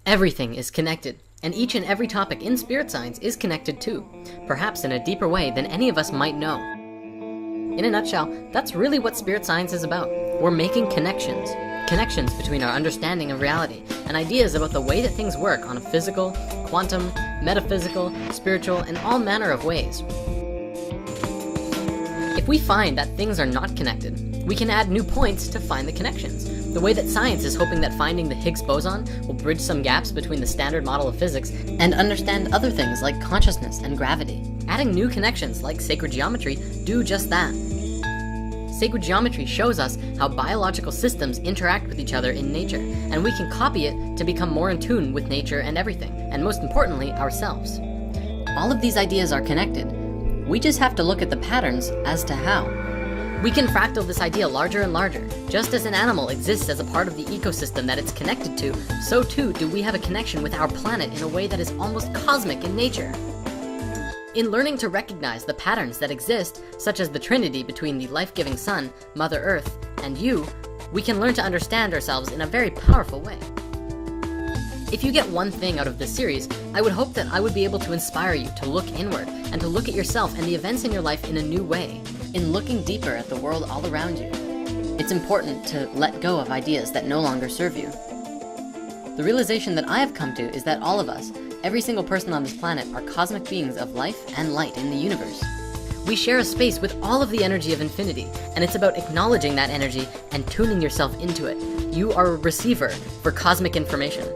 Everything is connected, and each and every topic in spirit science is connected too, perhaps in a deeper way than any of us might know. In a nutshell, that's really what spirit science is about. We're making connections. Connections between our understanding of reality and ideas about the way that things work on a physical, quantum, metaphysical, spiritual, and all manner of ways. If we find that things are not connected, we can add new points to find the connections. The way that science is hoping that finding the Higgs boson will bridge some gaps between the standard model of physics and understand other things like consciousness and gravity. Adding new connections like sacred geometry do just that. Sacred geometry shows us how biological systems interact with each other in nature, and we can copy it to become more in tune with nature and everything, and most importantly, ourselves. All of these ideas are connected. We just have to look at the patterns as to how. We can fractal this idea larger and larger. Just as an animal exists as a part of the ecosystem that it's connected to, so too do we have a connection with our planet in a way that is almost cosmic in nature. In learning to recognize the patterns that exist, such as the trinity between the life-giving sun, Mother Earth, and you, we can learn to understand ourselves in a very powerful way. If you get one thing out of this series, I would hope that I would be able to inspire you to look inward and to look at yourself and the events in your life in a new way. In looking deeper at the world all around you, it's important to let go of ideas that no longer serve you. The realization that I have come to is that all of us, every single person on this planet, are cosmic beings of life and light in the universe. We share a space with all of the energy of infinity, and it's about acknowledging that energy and tuning yourself into it. You are a receiver for cosmic information.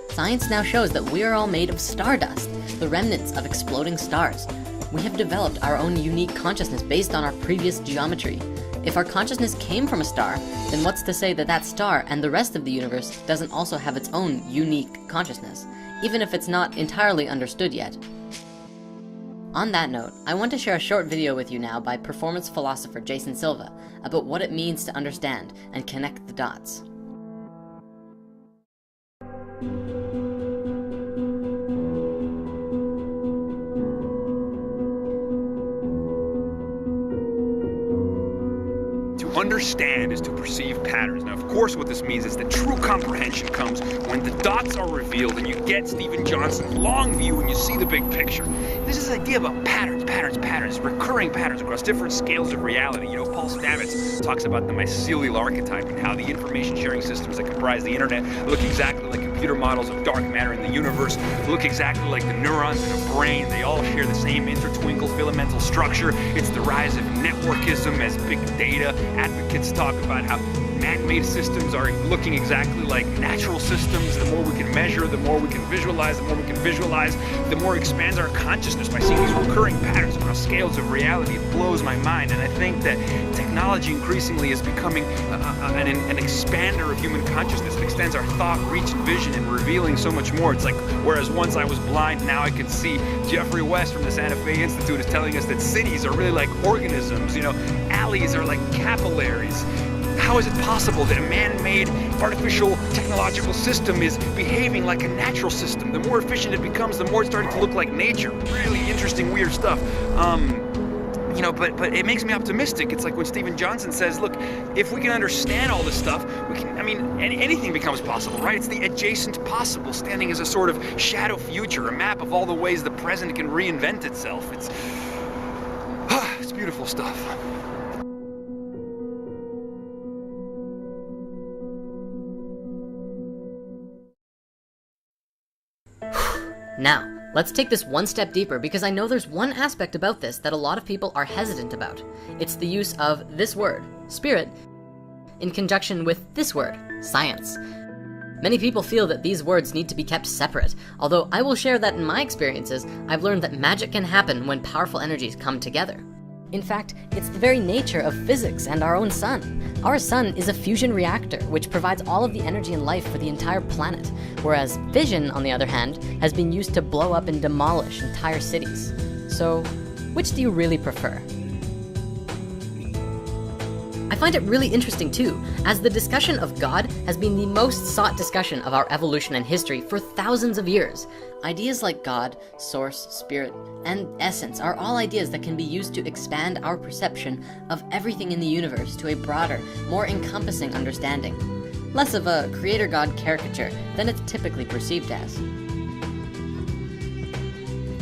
Science now shows that we are all made of stardust, the remnants of exploding stars. We have developed our own unique consciousness based on our previous geometry. If our consciousness came from a star, then what's to say that that star and the rest of the universe doesn't also have its own unique consciousness, even if it's not entirely understood yet? On that note, I want to share a short video with you now by performance philosopher Jason Silva about what it means to understand and connect the dots. Understand is to perceive patterns. Now, of course, what this means is that true comprehension comes when the dots are revealed and you get Stephen Johnson's long view and you see the big picture. There's this idea about patterns, recurring patterns across different scales of reality. You know, Paul Stamets talks about the mycelial archetype and how the information sharing systems that comprise the internet look exactly like computer models of dark matter in the universe, look exactly like the neurons in a brain. They all share the same intertwinkle filamental structure. It's the rise of networkism as big data advocates talk about how man-made systems are looking exactly like natural systems. The more we can measure, the more we can visualize, the more it expands our consciousness by seeing these recurring patterns across scales of reality. It blows my mind, and I think that technology increasingly is becoming an expander of human consciousness. It extends our thought, reach, and vision, and revealing so much more. It's like, whereas once I was blind, now I can see. Jeffrey West from the Santa Fe Institute is telling us that cities are really like organisms, you know, alleys are like capillaries. How is it possible that a man-made artificial technological system is behaving like a natural system? The more efficient it becomes, the more it's starting to look like nature. Really interesting, weird stuff. You know, but it makes me optimistic. It's like when Stephen Johnson says, look, if we can understand all this stuff, we can, I mean, anything becomes possible, right? It's the adjacent possible, standing as a sort of shadow future, a map of all the ways the present can reinvent itself. It's beautiful stuff. Now, let's take this one step deeper because I know there's one aspect about this that a lot of people are hesitant about. It's the use of this word, spirit, in conjunction with this word, science. Many people feel that these words need to be kept separate, although I will share that in my experiences, I've learned that magic can happen when powerful energies come together. In fact, it's the very nature of physics and our own sun. Our sun is a fusion reactor, which provides all of the energy and life for the entire planet, whereas fission, on the other hand, has been used to blow up and demolish entire cities. So, which do you really prefer? I find it really interesting too, as the discussion of God has been the most sought discussion of our evolution and history for thousands of years. Ideas like God, source, spirit, and essence are all ideas that can be used to expand our perception of everything in the universe to a broader, more encompassing understanding. less of a creator god caricature than it's typically perceived as.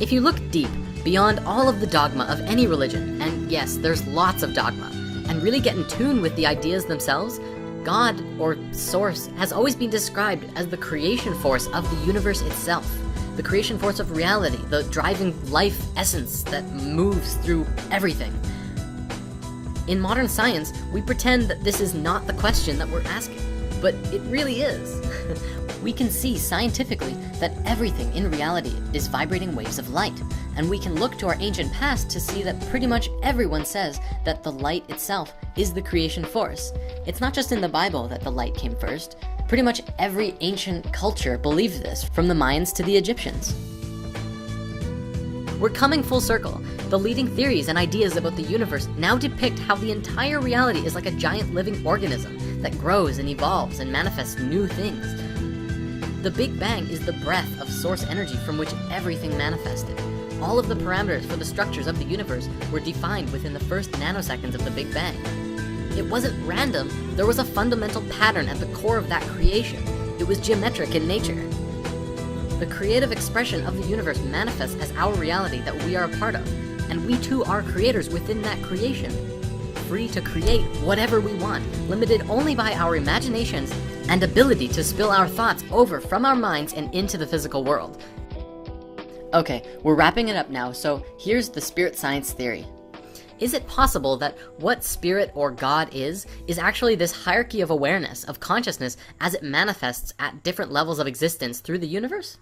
If you look deep, beyond all of the dogma of any religion, and yes, there's lots of dogma, and really get in tune with the ideas themselves, God, or Source, has always been described as the creation force of the universe itself. The creation force of reality, the driving life essence that moves through everything. In modern science, we pretend that this is not the question that we're asking, but it really is. We can see scientifically that everything in reality is vibrating waves of light, and we can look to our ancient past to see that pretty much everyone says that the light itself is the creation force. It's not just in the Bible that the light came first. Pretty much every ancient culture believed this, from the Mayans to the Egyptians. We're coming full circle. The leading theories and ideas about the universe now depict how the entire reality is like a giant living organism that grows and evolves and manifests new things. The Big Bang is the breath of source energy from which everything manifested. All of the parameters for the structures of the universe were defined within the first nanoseconds of the Big Bang. It wasn't random, there was a fundamental pattern at the core of that creation. It was geometric in nature. The creative expression of the universe manifests as our reality that we are a part of, and we too are creators within that creation. Free to create whatever we want, limited only by our imaginations and ability to spill our thoughts over from our minds and into the physical world. Okay, we're wrapping it up now, so here's the spirit science theory. Is it possible that what spirit or God is actually this hierarchy of awareness, of consciousness, as it manifests at different levels of existence through the universe?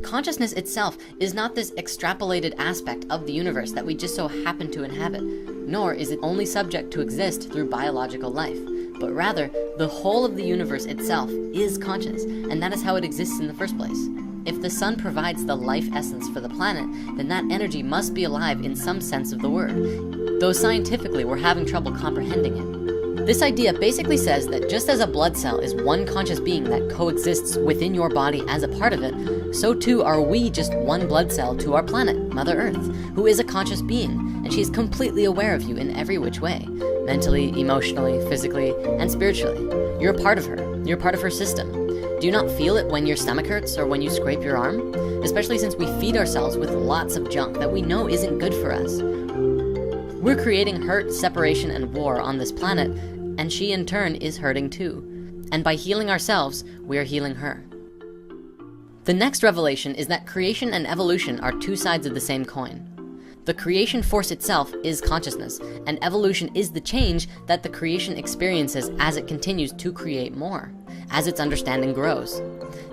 Consciousness itself is not this extrapolated aspect of the universe that we just so happen to inhabit, nor is it only subject to exist through biological life, but rather, the whole of the universe itself is conscious, and that is how it exists in the first place. If the sun provides the life essence for the planet, then that energy must be alive in some sense of the word, though scientifically we're having trouble comprehending it. This idea basically says that just as a blood cell is one conscious being that coexists within your body as a part of it, so too are we just one blood cell to our planet, Mother Earth, who is a conscious being, and she is completely aware of you in every which way, mentally, emotionally, physically, and spiritually. You're a part of her. You're part of her system. Do you not feel it when your stomach hurts or when you scrape your arm? Especially since we feed ourselves with lots of junk that we know isn't good for us. We're creating hurt, separation, and war on this planet, and she in turn is hurting too. And by healing ourselves, we are healing her. The next revelation is that creation and evolution are two sides of the same coin. The creation force itself is consciousness, and evolution is the change that the creation experiences as it continues to create more, as its understanding grows.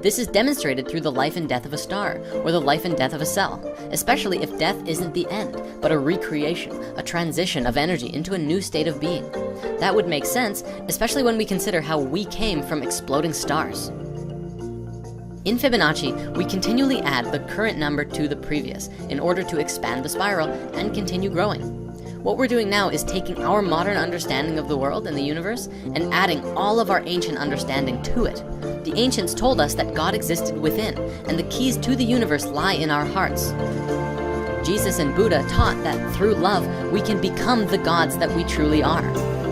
This is demonstrated through the life and death of a star, or the life and death of a cell, especially if death isn't the end, but a recreation, a transition of energy into a new state of being. That would make sense, especially when we consider how we came from exploding stars. In Fibonacci, we continually add the current number to the previous in order to expand the spiral and continue growing. What we're doing now is taking our modern understanding of the world and the universe and adding all of our ancient understanding to it. The ancients told us that God existed within, and the keys to the universe lie in our hearts. Jesus and Buddha taught that through love, we can become the gods that we truly are.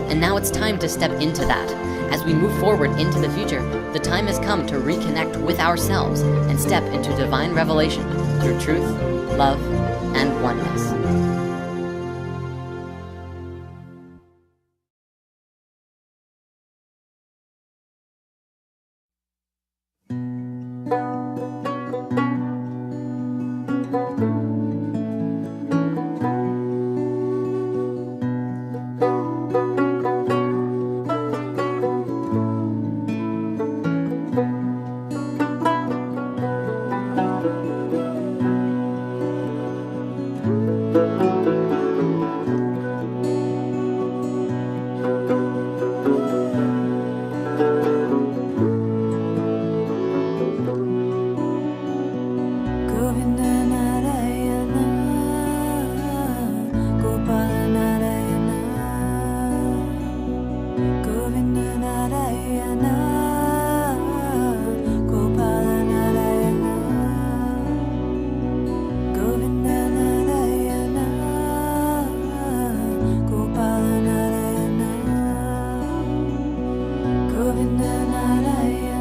And now it's time to step into that. As we move forward into the future, the time has come to reconnect with ourselves and step into divine revelation through truth, love, and oneness. yeah, yeah.